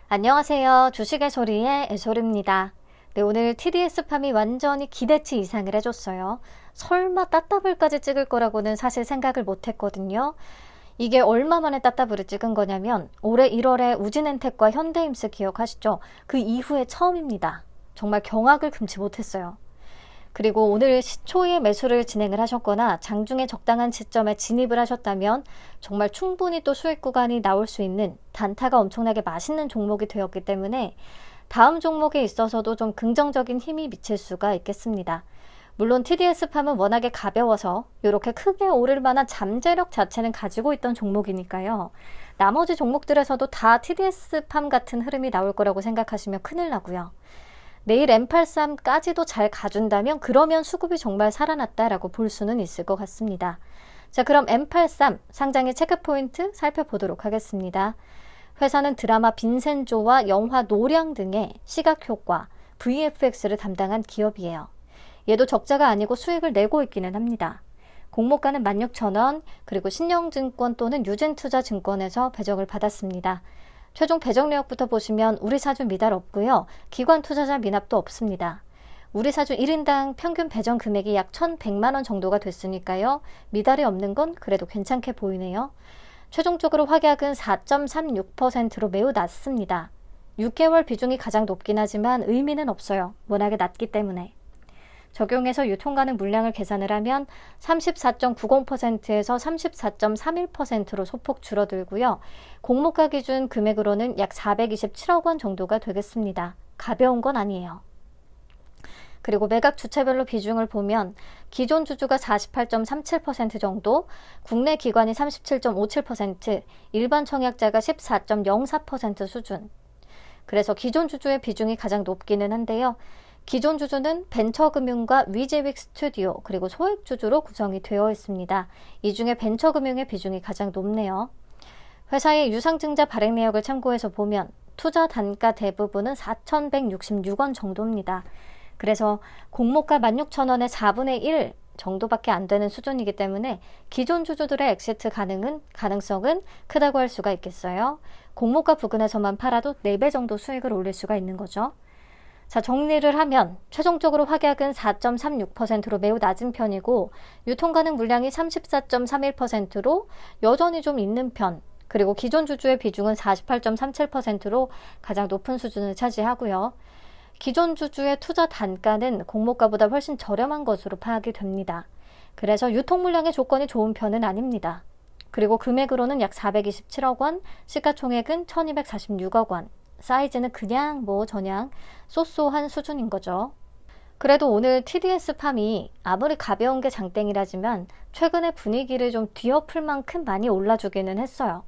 안녕하세요. 주식의 소리의 애솔입니다. 네, 오늘 TDS팜이 완전히 기대치 이상을 해줬어요. 설마 따따블까지 찍을 거라고는 사실 생각을 못했거든요. 이게 얼마 만에 따따블을 찍은 거냐면 올해 1월에 우진엔텍과 현대임스 기억하시죠? 그 이후에 처음입니다. 정말 경악을 금치 못했어요. 그리고 오늘 시초에 매수를 진행을 하셨거나 장중에 적당한 지점에 진입을 하셨다면 정말 충분히 또 수익 구간이 나올 수 있는 단타가 엄청나게 맛있는 종목이 되었기 때문에 다음 종목에 있어서도 좀 긍정적인 힘이 미칠 수가 있겠습니다. 물론 TDS팜은 워낙에 가벼워서 이렇게 크게 오를 만한 잠재력 자체는 가지고 있던 종목이니까요. 나머지 종목들에서도 다 TDS팜 같은 흐름이 나올 거라고 생각하시면 큰일 나고요. 내일 M83까지도 잘 가준다면 그러면 수급이 정말 살아났다라고 볼 수는 있을 것 같습니다. 자, 그럼 M83 상장의 체크포인트 살펴보도록 하겠습니다. 회사는 드라마 빈센조와 영화 노량 등의 시각효과, VFX를 담당한 기업이에요. 얘도 적자가 아니고 수익을 내고 있기는 합니다. 공모가는 16,000원, 그리고 신영증권 또는 유진투자증권에서 배정을 받았습니다. 최종 배정 내역부터 보시면 우리사주 미달 없고요. 기관 투자자 미납도 없습니다. 우리사주 1인당 평균 배정 금액이 약 1,100만 원 정도가 됐으니까요. 미달이 없는 건 그래도 괜찮게 보이네요. 최종적으로 확약은 4.36%로 매우 낮습니다. 6개월 비중이 가장 높긴 하지만 의미는 없어요. 워낙에 낮기 때문에. 적용해서 유통가능 물량을 계산을 하면 34.90%에서 34.31%로 소폭 줄어들고요. 공모가 기준 금액으로는 약 427억 원 정도가 되겠습니다. 가벼운 건 아니에요. 그리고 매각 주체별로 비중을 보면 기존 주주가 48.37% 정도, 국내 기관이 37.57%, 일반 청약자가 14.04% 수준. 그래서 기존 주주의 비중이 가장 높기는 한데요. 기존 주주는 벤처금융과 위제윅 스튜디오 그리고 소액주주로 구성이 되어 있습니다. 이 중에 벤처금융의 비중이 가장 높네요. 회사의 유상증자 발행 내역을 참고해서 보면 투자 단가 대부분은 4,166원 정도입니다. 그래서 공모가 16,000원의 4분의 1 정도밖에 안 되는 수준이기 때문에 기존 주주들의 엑시트 가능성은 크다고 할 수가 있겠어요. 공모가 부근에서만 팔아도 4배 정도 수익을 올릴 수가 있는 거죠. 자, 정리를 하면 최종적으로 확약은 4.36%로 매우 낮은 편이고 유통가능 물량이 34.31%로 여전히 좀 있는 편, 그리고 기존 주주의 비중은 48.37%로 가장 높은 수준을 차지하고요. 기존 주주의 투자 단가는 공모가보다 훨씬 저렴한 것으로 파악이 됩니다. 그래서 유통 물량의 조건이 좋은 편은 아닙니다. 그리고 금액으로는 약 427억 원, 시가총액은 1246억 원. 사이즈는 그냥 저냥 쏘쏘한 수준인 거죠. 그래도 오늘 TDS팜이 아무리 가벼운 게 장땡이라지만 최근의 분위기를 좀 뒤엎을 만큼 많이 올라주기는 했어요.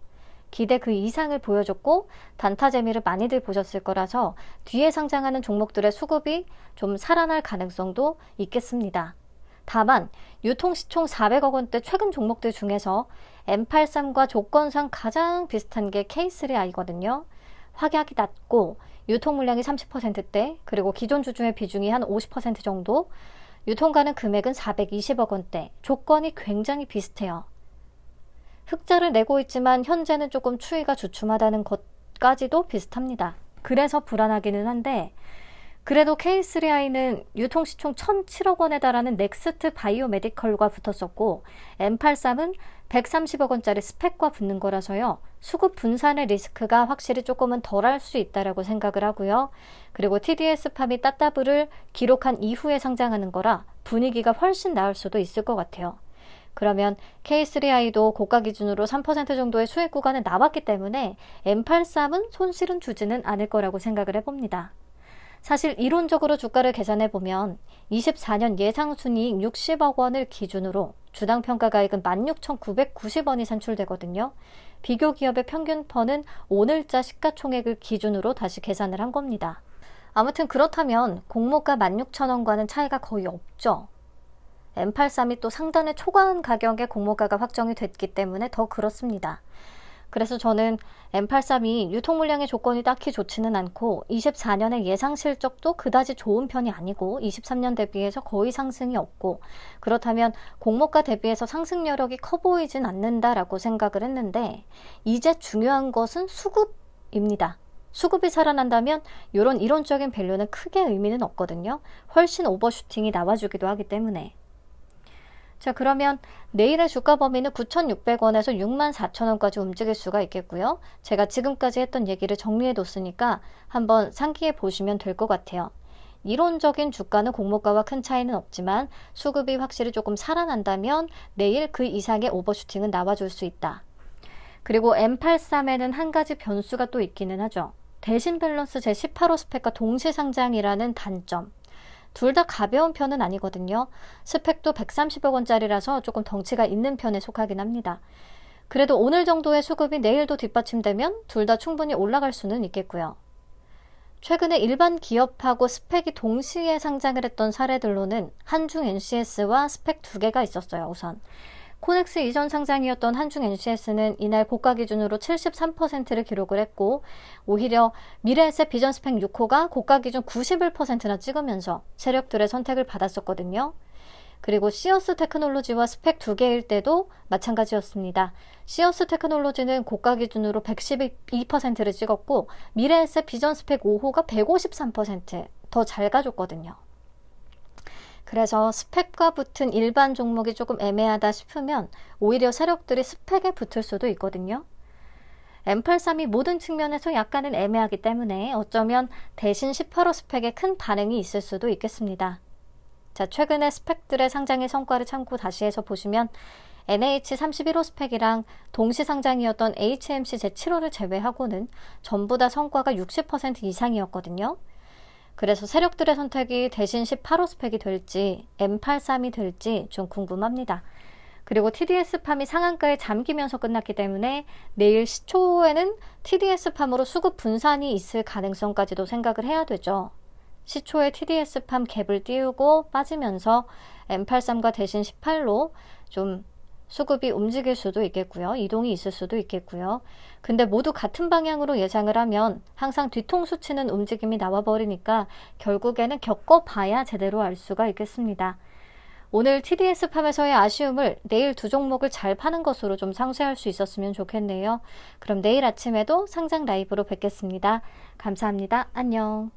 기대 그 이상을 보여줬고 단타 재미를 많이들 보셨을 거라서 뒤에 상장하는 종목들의 수급이 좀 살아날 가능성도 있겠습니다. 다만 유통시총 400억 원대 최근 종목들 중에서 M83과 조건상 가장 비슷한 게 K3I거든요. 확약이 낮고 유통 물량이 30%대, 그리고 기존 주주의 비중이 한 50% 정도, 유통가능 금액은 420억 원대, 조건이 굉장히 비슷해요. 흑자를 내고 있지만 현재는 조금 추이가 주춤하다는 것까지도 비슷합니다. 그래서 불안하기는 한데 그래도 K3I는 유통시총 1,007억 원에 달하는 넥스트 바이오메디컬과 붙었었고 M83은 130억 원짜리 스펙과 붙는 거라서요. 수급 분산의 리스크가 확실히 조금은 덜할 수 있다라고 생각을 하고요. 그리고 TDS팜이 따따블을 기록한 이후에 상장하는 거라 분위기가 훨씬 나을 수도 있을 것 같아요. 그러면 K3I도 고가 기준으로 3% 정도의 수익 구간에 나왔기 때문에 M83은 손실은 주지는 않을 거라고 생각을 해봅니다. 사실 이론적으로 주가를 계산해보면 24년 예상순이익 60억 원을 기준으로 주당 평가가액은 16,990원이 산출되거든요. 비교 기업의 평균 펀은 오늘자 시가총액을 기준으로 다시 계산을 한 겁니다. 아무튼 그렇다면 공모가 16,000원과는 차이가 거의 없죠. M83이 또 상단의 초과한 가격에 공모가가 확정이 됐기 때문에 더 그렇습니다. 그래서 저는 M83이 유통 물량의 조건이 딱히 좋지는 않고 24년의 예상 실적도 그다지 좋은 편이 아니고 23년 대비해서 거의 상승이 없고 그렇다면 공모가 대비해서 상승 여력이 커 보이진 않는다라고 생각을 했는데 이제 중요한 것은 수급입니다. 수급이 살아난다면 이런 이론적인 밸류는 크게 의미는 없거든요. 훨씬 오버슈팅이 나와주기도 하기 때문에. 자, 그러면 내일의 주가 범위는 9,600원에서 64,000원까지 움직일 수가 있겠고요. 제가 지금까지 했던 얘기를 정리해 뒀으니까 한번 상기해 보시면 될 것 같아요. 이론적인 주가는 공모가와 큰 차이는 없지만 수급이 확실히 조금 살아난다면 내일 그 이상의 오버슈팅은 나와줄 수 있다. 그리고 M83에는 한 가지 변수가 또 있기는 하죠. 대신 밸런스 제18호 스펙과 동시 상장이라는 단점. 둘 다 가벼운 편은 아니거든요. 스펙도 130억 원짜리라서 조금 덩치가 있는 편에 속하긴 합니다. 그래도 오늘 정도의 수급이 내일도 뒷받침되면 둘 다 충분히 올라갈 수는 있겠고요. 최근에 일반 기업하고 스펙이 동시에 상장을 했던 사례들로는 한중 NCS와 스펙 두 개가 있었어요. 우선 코넥스 이전 상장이었던 한중 NCS는 이날 고가 기준으로 73%를 기록을 했고, 오히려 미래에셋 비전 스펙 6호가 고가 기준 91%나 찍으면서 세력들의 선택을 받았었거든요. 그리고 시어스 테크놀로지와 스펙 두 개일 때도 마찬가지였습니다. 시어스 테크놀로지는 고가 기준으로 112%를 찍었고, 미래에셋 비전 스펙 5호가 153% 더 잘 가줬거든요. 그래서 스펙과 붙은 일반 종목이 조금 애매하다 싶으면 오히려 세력들이 스펙에 붙을 수도 있거든요. M83이 모든 측면에서 약간은 애매하기 때문에 어쩌면 대신 18호 스펙에 큰 반응이 있을 수도 있겠습니다. 자, 최근에 스펙들의 상장의 성과를 참고 다시 해서 보시면 NH31호 스펙이랑 동시 상장이었던 HMC 제7호를 제외하고는 전부 다 성과가 60% 이상이었거든요. 그래서 세력들의 선택이 대신 18호 스펙이 될지 M83이 될지 좀 궁금합니다. 그리고 TDS팜이 상한가에 잠기면서 끝났기 때문에 내일 시초에는 TDS팜으로 수급 분산이 있을 가능성까지도 생각을 해야 되죠. 시초에 TDS팜 갭을 띄우고 빠지면서 M83과 대신 18로 좀 수급이 움직일 수도 있겠고요. 이동이 있을 수도 있겠고요. 근데 모두 같은 방향으로 예상을 하면 항상 뒤통수 치는 움직임이 나와버리니까 결국에는 겪어봐야 제대로 알 수가 있겠습니다. 오늘 TDS팜에서의 아쉬움을 내일 두 종목을 잘 파는 것으로 좀 상쇄할 수 있었으면 좋겠네요. 그럼 내일 아침에도 상장 라이브로 뵙겠습니다. 감사합니다. 안녕.